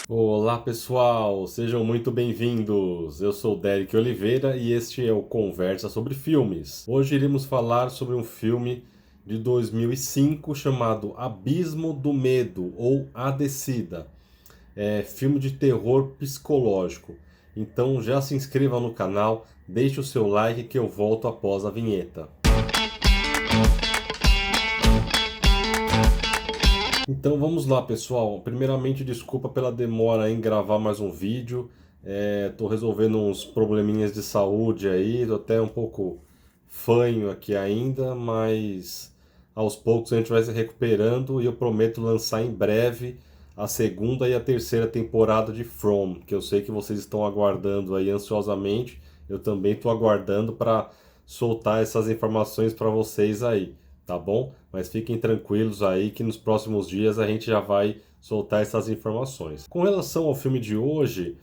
Olá pessoal, sejam muito bem-vindos. Eu sou o Derek Oliveira e este é o Conversa sobre Filmes. Hoje iremos falar sobre um filme de 2005 chamado Abismo do Medo ou A Descida. É filme de terror psicológico. Então já se inscreva no canal, deixe o seu like que eu volto após a vinheta. Então vamos lá, pessoal. Primeiramente, desculpa pela demora em gravar mais um vídeo. Tô resolvendo uns probleminhas de saúde aí, tô até um pouco fanho aqui ainda, mas aos poucos a gente vai se recuperando e eu prometo lançar em breve a segunda e a terceira temporada de From, que eu sei que vocês estão aguardando aí ansiosamente. Eu também estou aguardando para soltar essas informações para vocês aí, tá bom? Mas fiquem tranquilos aí que nos próximos dias a gente já vai soltar essas informações. Com relação ao filme de hoje,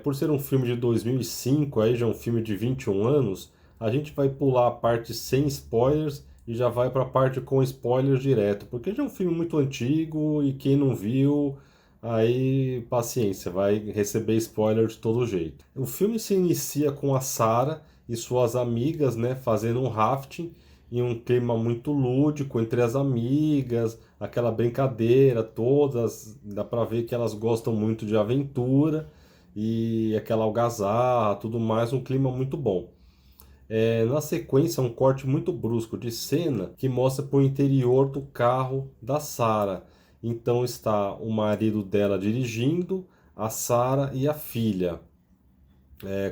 por ser um filme de 2005, aí já é um filme de 21 anos, a gente vai pular a parte sem spoilers e já vai para a parte com spoilers direto, porque já é um filme muito antigo e quem não viu, aí paciência, vai receber spoiler de todo jeito. O filme se inicia com a Sarah e suas amigas, né, fazendo um rafting em um clima muito lúdico entre as amigas, aquela brincadeira todas, dá para ver que elas gostam muito de aventura e aquela algazarra, tudo mais, um clima muito bom. Na sequência, um corte muito brusco de cena que mostra para o interior do carro da Sarah. Então está o marido dela dirigindo, a Sarah e a filha.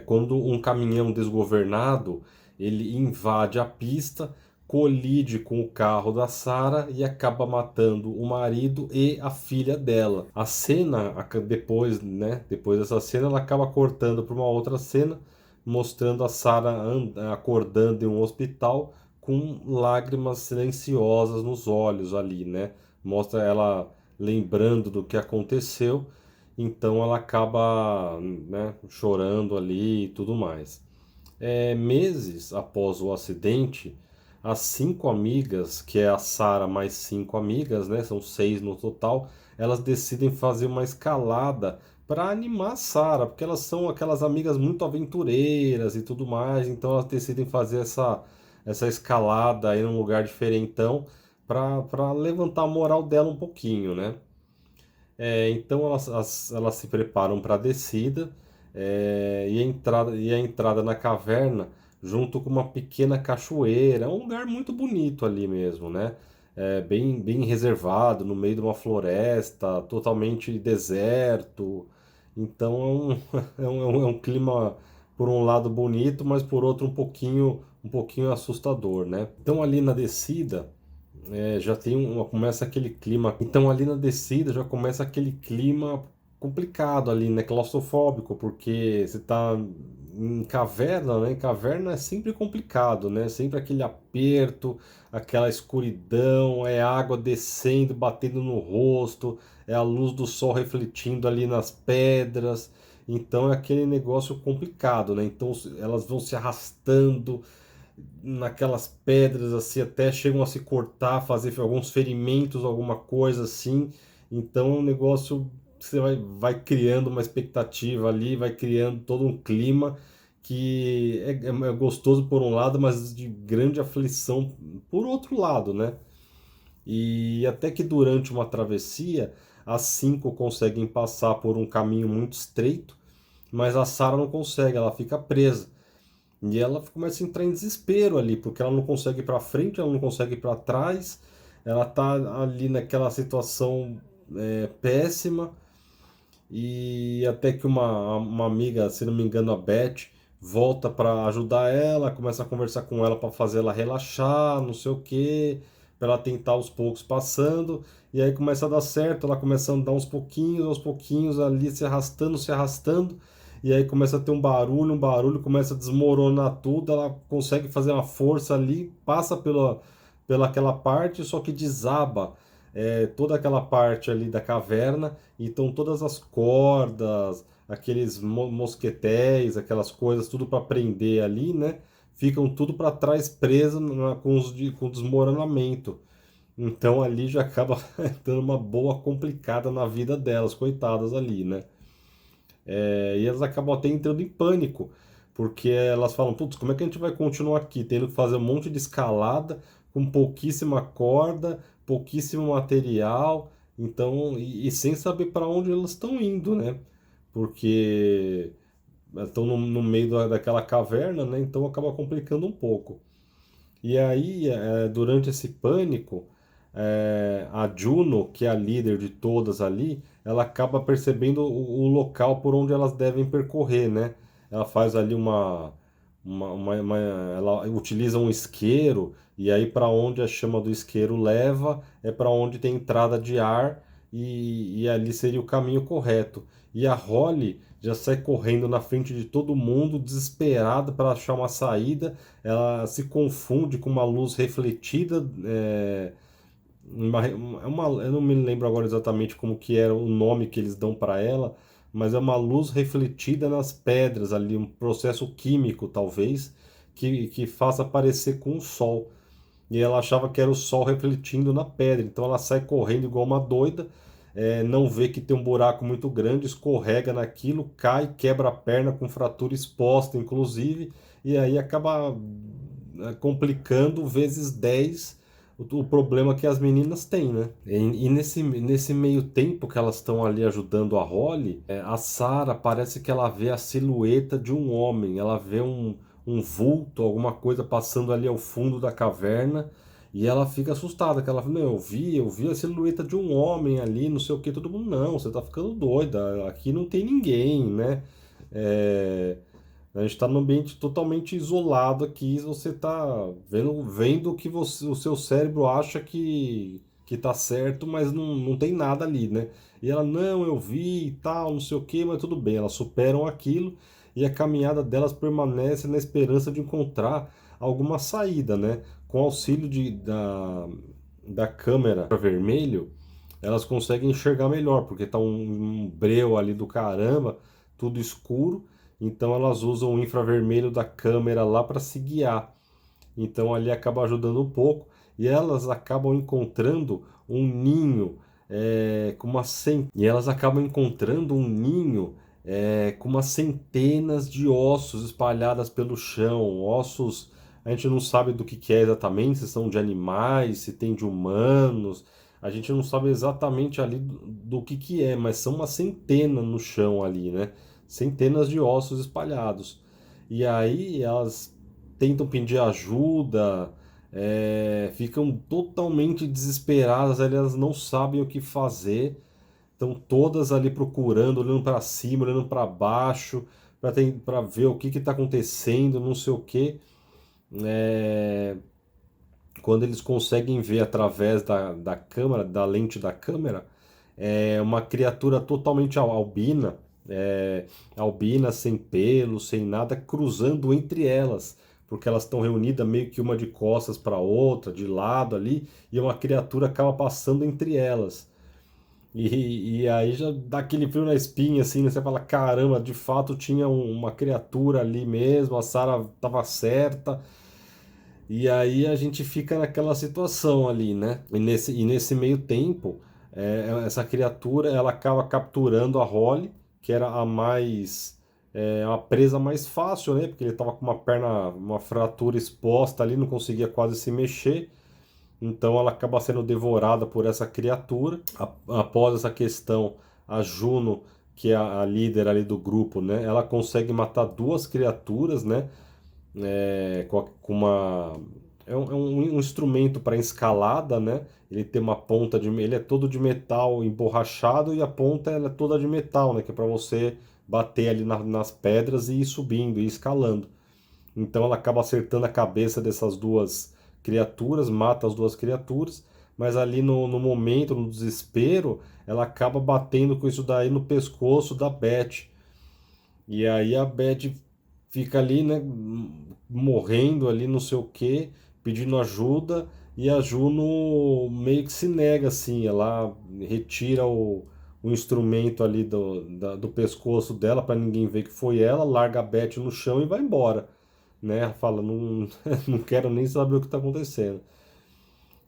Quando um caminhão desgovernado ele invade a pista, colide com o carro da Sarah e acaba matando o marido e a filha dela. A cena depois, né, depois dessa cena, ela acaba cortando para uma outra cena, mostrando a Sarah acordando em um hospital com lágrimas silenciosas nos olhos ali, né? Mostra ela lembrando do que aconteceu, então ela acaba, né, chorando ali e tudo mais. Meses após o acidente, as cinco amigas, que é a Sarah mais cinco amigas, né, são seis no total, elas decidem fazer uma escalada para animar a Sarah, porque elas são aquelas amigas muito aventureiras e tudo mais, então elas decidem fazer essa escalada aí num lugar diferentão para levantar a moral dela um pouquinho, né? Então elas se preparam para a descida, e a entrada na caverna junto com uma pequena cachoeira, é um lugar muito bonito ali mesmo, né? Bem, bem reservado, no meio de uma floresta, totalmente deserto. Então é um clima, por um lado bonito, mas por outro um pouquinho assustador, né? Então ali na descida já tem começa aquele clima. Então ali na descida já começa aquele clima complicado ali, né? Claustrofóbico, porque você tá em caverna, né? Caverna é sempre complicado, né? Sempre aquele aperto, aquela escuridão, é água descendo, batendo no rosto, é a luz do sol refletindo ali nas pedras. Então é aquele negócio complicado, né? Então elas vão se arrastando naquelas pedras assim, até chegam a se cortar, fazer alguns ferimentos, alguma coisa assim. Então é um negócio que você vai criando uma expectativa ali, vai criando todo um clima que é gostoso por um lado, mas de grande aflição por outro lado, né? E até que durante uma travessia, as cinco conseguem passar por um caminho muito estreito, mas a Sarah não consegue, ela fica presa. E ela começa a entrar em desespero ali, porque ela não consegue ir para frente, ela não consegue ir para trás, ela tá ali naquela situação péssima. E até que uma amiga, se não me engano, a Beth, volta para ajudar ela, começa a conversar com ela para fazer ela relaxar, não sei o quê, para ela tentar aos poucos passando. E aí começa a dar certo, ela começa a andar uns pouquinhos, aos pouquinhos ali se arrastando, se arrastando. E aí começa a ter um barulho começa a desmoronar tudo, ela consegue fazer uma força ali, passa pela aquela parte, só que desaba toda aquela parte ali da caverna, então todas as cordas, aqueles mosquetéis, aquelas coisas, tudo para prender ali, né? Ficam tudo para trás preso com o desmoronamento. Então ali já acaba dando uma boa complicada na vida delas, coitadas ali, né? E elas acabam até entrando em pânico, porque elas falam, putz, como é que a gente vai continuar aqui, tendo que fazer um monte de escalada, com pouquíssima corda, pouquíssimo material, então, e sem saber para onde elas estão indo, né? Porque estão no meio daquela caverna, né? Então acaba complicando um pouco. E aí, durante esse pânico, a Juno, que é a líder de todas ali, ela acaba percebendo o local por onde elas devem percorrer, né? Ela faz ali ela utiliza um isqueiro, e aí para onde a chama do isqueiro leva é para onde tem entrada de ar, e ali seria o caminho correto. E a Holly já sai correndo na frente de todo mundo, desesperada para achar uma saída. Ela se confunde com uma luz refletida, eu não me lembro agora exatamente como que era o nome que eles dão para ela, mas é uma luz refletida nas pedras ali, um processo químico talvez, que faça parecer com o sol. E ela achava que era o sol refletindo na pedra, então ela sai correndo igual uma doida, não vê que tem um buraco muito grande, escorrega naquilo, cai, quebra a perna com fratura exposta, inclusive, e aí acaba complicando vezes 10 o problema que as meninas têm, né? E nesse meio tempo que elas estão ali ajudando a Holly, a Sarah parece que ela vê a silhueta de um homem, ela vê um vulto, alguma coisa passando ali ao fundo da caverna, e ela fica assustada, que ela fala, não, eu vi a silhueta de um homem ali, não sei o que, todo mundo, não, você tá ficando doida, aqui não tem ninguém, né? É, a gente está num ambiente totalmente isolado aqui, você está vendo que o seu cérebro acha que tá certo, mas não tem nada ali, né? E ela, não, eu vi e tal, não sei o que, mas tudo bem, elas superam aquilo e a caminhada delas permanece na esperança de encontrar alguma saída, né? Com auxílio da câmera vermelho, elas conseguem enxergar melhor, porque tá um breu ali do caramba, tudo escuro, então elas usam o infravermelho da câmera lá para se guiar. Então ali acaba ajudando um pouco e elas acabam encontrando um ninho com e elas acabam encontrando um ninho com umas centenas de ossos espalhadas pelo chão, ossos. A gente não sabe do que é exatamente, se são de animais, se tem de humanos. A gente não sabe exatamente ali do que é, mas são uma centena no chão ali, né? Centenas de ossos espalhados. E aí elas tentam pedir ajuda, ficam totalmente desesperadas, elas não sabem o que fazer, estão todas ali procurando, olhando para cima, olhando para baixo, para ver o que está acontecendo, não sei o que. Quando eles conseguem ver através da câmera, da lente da câmera, uma criatura totalmente albina, albina, sem pelo, sem nada, cruzando entre elas, porque elas estão reunidas meio que uma de costas para outra, de lado ali, e uma criatura acaba passando entre elas. E aí já dá aquele frio na espinha, assim, né? Você fala, caramba, de fato tinha uma criatura ali mesmo, a Sarah estava certa. E aí a gente fica naquela situação ali, né? E nesse meio tempo, essa criatura ela acaba capturando a Holly, que era a presa mais fácil, né? Porque ele estava com uma perna, uma fratura exposta ali, não conseguia quase se mexer. Então ela acaba sendo devorada por essa criatura. Após essa questão, a Juno, que é a líder ali do grupo, né? Ela consegue matar duas criaturas, né? Com uma um instrumento para escalada, né? Ele tem uma ponta ele é todo de metal emborrachado e a ponta ela é toda de metal, né? Que é para você bater ali nas pedras e ir subindo e escalando. Então ela acaba acertando a cabeça dessas duas criaturas, mata as duas criaturas, mas ali no momento, no desespero, ela acaba batendo com isso daí no pescoço da Beth. E aí a Beth fica ali, né, morrendo ali, não sei o quê, pedindo ajuda, e a Juno meio que se nega, assim, ela retira o instrumento ali do pescoço dela para ninguém ver que foi ela, larga a Beth no chão e vai embora, né? Fala, não, não quero nem saber o que está acontecendo.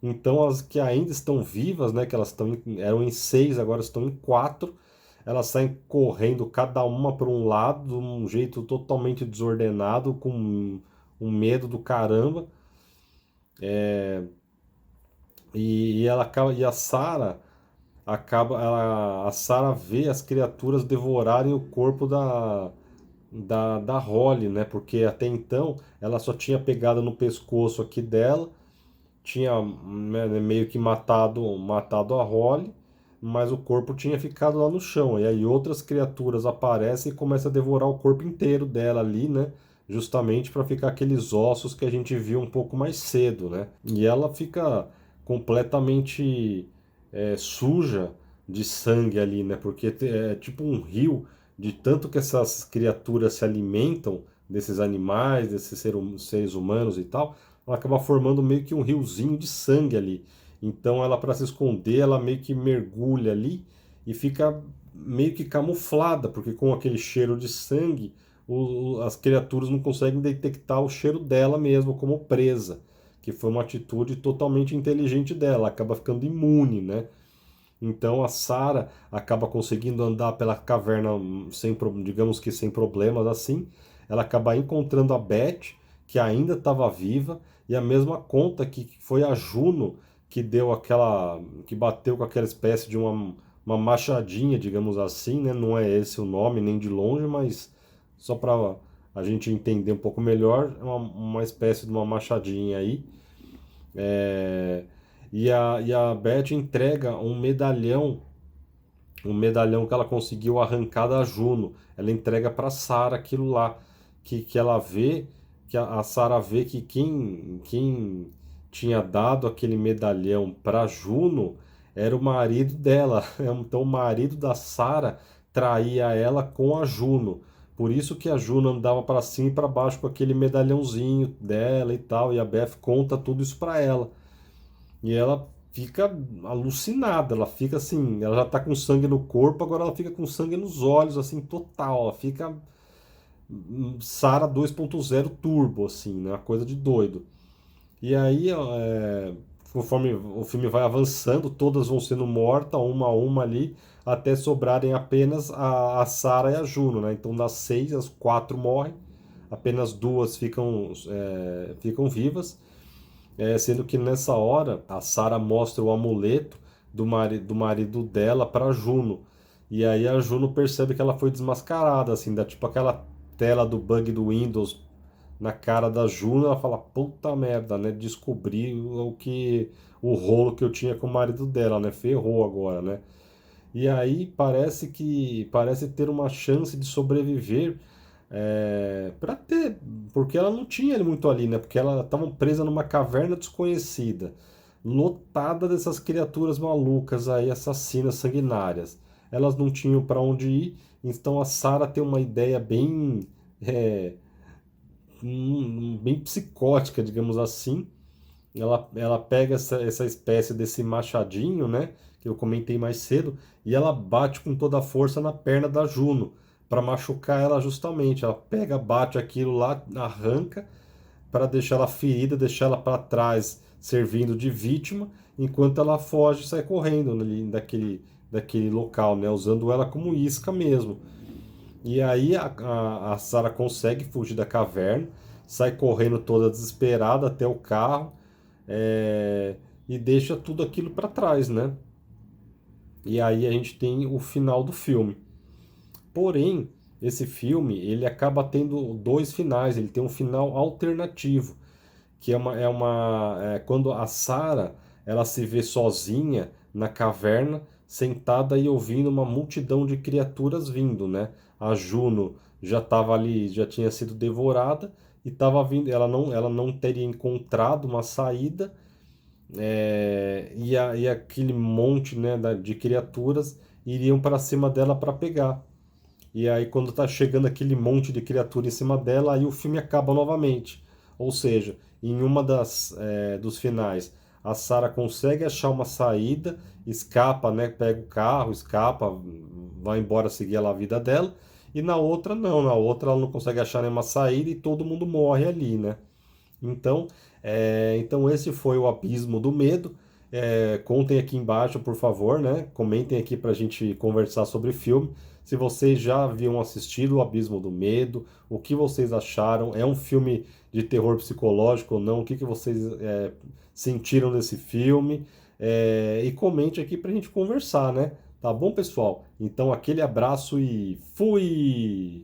Então as que ainda estão vivas, né, que elas eram em seis, agora estão em quatro, elas saem correndo cada uma para um lado, de um jeito totalmente desordenado, com um medo do caramba. E ela acaba, e a Sarah a Sarah vê as criaturas devorarem o corpo da Holly, né? Porque até então ela só tinha pegado no pescoço aqui dela, tinha, né, meio que matado a Holly, mas o corpo tinha ficado lá no chão. E aí outras criaturas aparecem e começam a devorar o corpo inteiro dela ali, né? Justamente para ficar aqueles ossos que a gente viu um pouco mais cedo, né? E ela fica completamente suja de sangue ali, né? Porque é tipo um rio de tanto que essas criaturas se alimentam desses animais, desses seres humanos e tal, ela acaba formando meio que um riozinho de sangue ali. Então ela, para se esconder, ela meio que mergulha ali e fica meio que camuflada, porque com aquele cheiro de sangue, as criaturas não conseguem detectar o cheiro dela mesmo como presa, que foi uma atitude totalmente inteligente dela, acaba ficando imune, né? Então a Sarah acaba conseguindo andar pela caverna sem, digamos que sem problemas assim. Ela acaba encontrando a Beth, que ainda estava viva, e a mesma conta que foi a Juno que deu aquela, que bateu com aquela espécie de uma machadinha, digamos assim, né? Não é esse o nome nem de longe, mas só para a gente entender um pouco melhor, é uma espécie de uma machadinha aí. É, e a Beth entrega um medalhão que ela conseguiu arrancar da Juno. Ela entrega para Sarah aquilo lá, que ela vê, que a Sarah vê que quem tinha dado aquele medalhão para Juno era o marido dela. Então o marido da Sarah traía ela com a Juno. Por isso que a Juno andava para cima e para baixo com aquele medalhãozinho dela e tal, e a Beth conta tudo isso para ela. E ela fica alucinada, ela fica assim, ela já tá com sangue no corpo, agora ela fica com sangue nos olhos, assim, total. Ela fica Sarah 2.0 turbo, assim, né? Uma coisa de doido. E aí, ó, conforme o filme vai avançando, todas vão sendo mortas, uma a uma ali, até sobrarem apenas a Sarah e a Juno, né? Então, das seis, as quatro morrem, apenas duas ficam vivas. Sendo que nessa hora a Sarah mostra o amuleto do marido dela para Juno. E aí a Juno percebe que ela foi desmascarada, assim, dá tipo aquela tela do bug do Windows na cara da Juno, ela fala, puta merda, né? Descobri o rolo que eu tinha com o marido dela, né? Ferrou agora, né? E aí parece ter uma chance de sobreviver para ter, porque ela não tinha ele muito ali, né? Porque ela estava presa numa caverna desconhecida, lotada dessas criaturas malucas aí, assassinas sanguinárias. Elas não tinham para onde ir, então a Sarah tem uma ideia é, bem psicótica, digamos assim. Ela pega essa espécie desse machadinho, né? Que eu comentei mais cedo, e ela bate com toda a força na perna da Juno, para machucar ela justamente. Ela pega, bate aquilo lá, arranca, para deixar ela ferida, deixar ela para trás, servindo de vítima, enquanto ela foge e sai correndo ali daquele local, né? Usando ela como isca mesmo. E aí a Sarah consegue fugir da caverna, sai correndo toda desesperada até o carro, e deixa tudo aquilo para trás, né? E aí a gente tem o final do filme. Porém, esse filme ele acaba tendo dois finais. Ele tem um final alternativo, que quando a Sarah ela se vê sozinha na caverna, sentada e ouvindo uma multidão de criaturas vindo, né? A Juno já estava ali, já tinha sido devorada e estava vindo. Ela não teria encontrado uma saída, e aquele monte, né, de criaturas iriam para cima dela para pegar. E aí, quando tá chegando aquele monte de criatura em cima dela, aí o filme acaba novamente. Ou seja, em uma dos finais, a Sarah consegue achar uma saída, escapa, né? Pega o carro, escapa, vai embora seguir lá a vida dela. E na outra, não. Na outra, ela não consegue achar nenhuma saída e todo mundo morre ali, né? Então, Então esse foi o Abismo do Medo. Contem aqui embaixo, por favor, né? Comentem aqui para a gente conversar sobre o filme. Se vocês já haviam assistido o Abismo do Medo, o que vocês acharam? É um filme de terror psicológico ou não? O que vocês sentiram desse filme? E comente aqui para a gente conversar, né? Tá bom, pessoal? Então aquele abraço e fui!